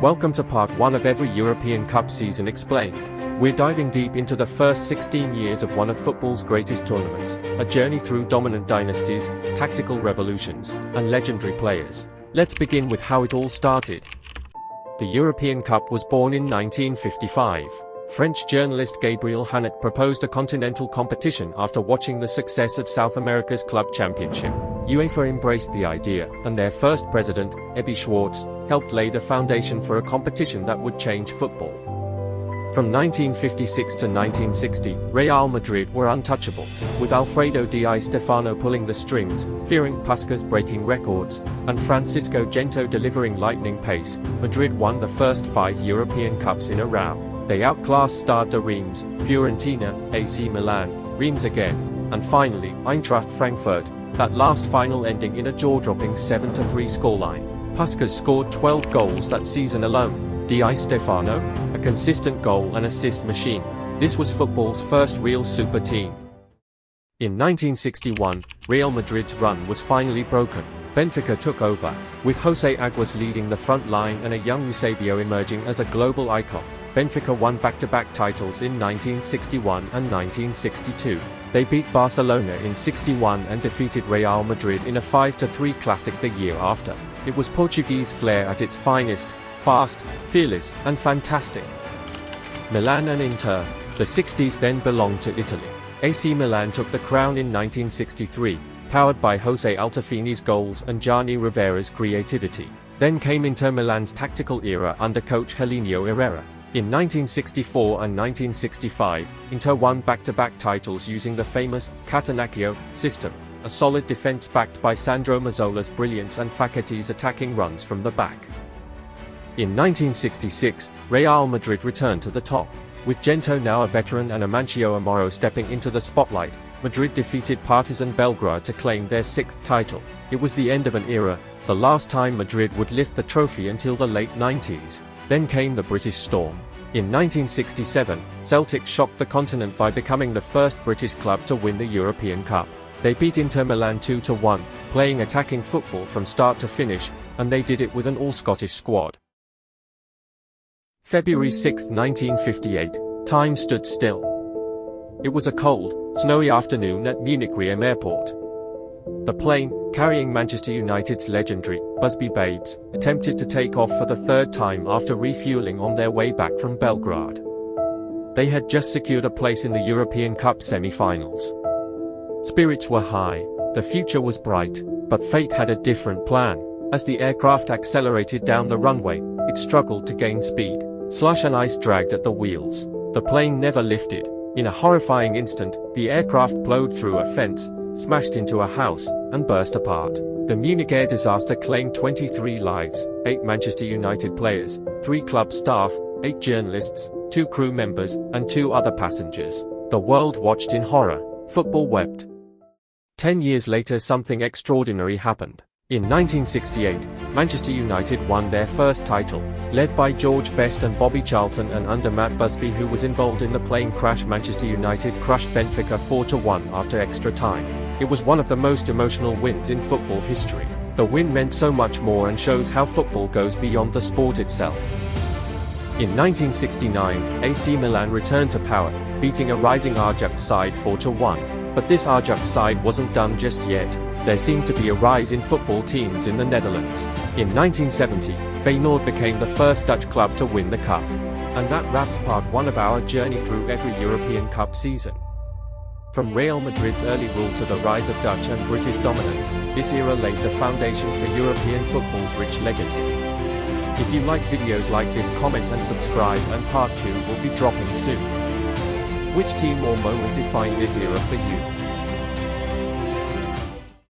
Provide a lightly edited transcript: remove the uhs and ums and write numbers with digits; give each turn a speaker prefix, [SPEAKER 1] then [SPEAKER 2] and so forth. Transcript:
[SPEAKER 1] Welcome to part 1 of every European Cup season explained. We're diving deep into the first 16 years of one of football's greatest tournaments, a journey through dominant dynasties, tactical revolutions, and legendary players. Let's begin with how it all started. The European Cup was born in 1955. French journalist Gabriel Hanet proposed a continental competition after watching the success of South America's club championship. UEFA embraced the idea, and their first president, Ebi Schwartz, helped lay the foundation for a competition that would change football. From 1956 to 1960, Real Madrid were untouchable, with Alfredo Di Stefano pulling the strings, fearing Puskas breaking records, and Francisco Gento delivering lightning pace. Madrid won the first 5 European Cups in a row. They outclassed Stade de Reims, Fiorentina, AC Milan, Reims again, and finally, Eintracht Frankfurt, that last final ending in a jaw-dropping 7-3 scoreline. Puskas scored 12 goals that season alone. Di Stefano, a consistent goal and assist machine. This was football's first real super team. In 1961, Real Madrid's run was finally broken. Benfica took over, with José Aguas leading the front line and a young Eusebio emerging as a global icon. Benfica won back-to-back titles in 1961 and 1962. They beat Barcelona in 61 and defeated Real Madrid in a 5-3 classic the year after. It was Portuguese flair at its finest, fast, fearless, and fantastic. Milan and Inter, the 60s then belonged to Italy. AC Milan took the crown in 1963, powered by José Altafini's goals and Gianni Rivera's creativity. Then came Inter Milan's tactical era under coach Helinho Herrera. In 1964 and 1965, Inter won back-to-back titles using the famous Catenaccio system, a solid defense backed by Sandro Mazzola's brilliance and Faccheti's attacking runs from the back. In 1966, Real Madrid returned to the top. With Gento now a veteran and Amancio Amaro stepping into the spotlight, Madrid defeated Partizan Belgrade to claim their 6th title. It was the end of an era, the last time Madrid would lift the trophy until the late 90s. Then came the British Storm. In 1967, Celtic shocked the continent by becoming the first British club to win the European Cup. They beat Inter Milan 2-1, playing attacking football from start to finish, and they did it with an all-Scottish squad. February 6, 1958, time stood still. It was a cold, snowy afternoon at Munich Airport. The plane, carrying Manchester United's legendary Busby Babes, attempted to take off for the 3rd time after refueling on their way back from Belgrade. They had just secured a place in the European Cup semi-finals. Spirits were high, the future was bright, but fate had a different plan. As the aircraft accelerated down the runway, it struggled to gain speed. Slush and ice dragged at the wheels. The plane never lifted. In a horrifying instant, the aircraft plowed through a fence, smashed into a house, and burst apart. The Munich Air Disaster claimed 23 lives, 8 Manchester United players, 3 club staff, 8 journalists, 2 crew members, and 2 other passengers. The world watched in horror. Football wept. 10 years later, something extraordinary happened. In 1968, Manchester United won their first title. Led by George Best and Bobby Charlton and under Matt Busby, who was involved in the plane crash, Manchester United crushed Benfica 4-1 after extra time. It was one of the most emotional wins in football history. The win meant so much more and shows how football goes beyond the sport itself. In 1969, AC Milan returned to power, beating a rising Ajax side 4-1. But this Ajax side wasn't done just yet. There seemed to be a rise in football teams in the Netherlands. In 1970, Feyenoord became the first Dutch club to win the cup. And that wraps part 1 of our journey through every European Cup season. From Real Madrid's early rule to the rise of Dutch and British dominance, this era laid the foundation for European football's rich legacy. If you like videos like this, comment and subscribe, and part 2 will be dropping soon. Which team or moment defined this era for you?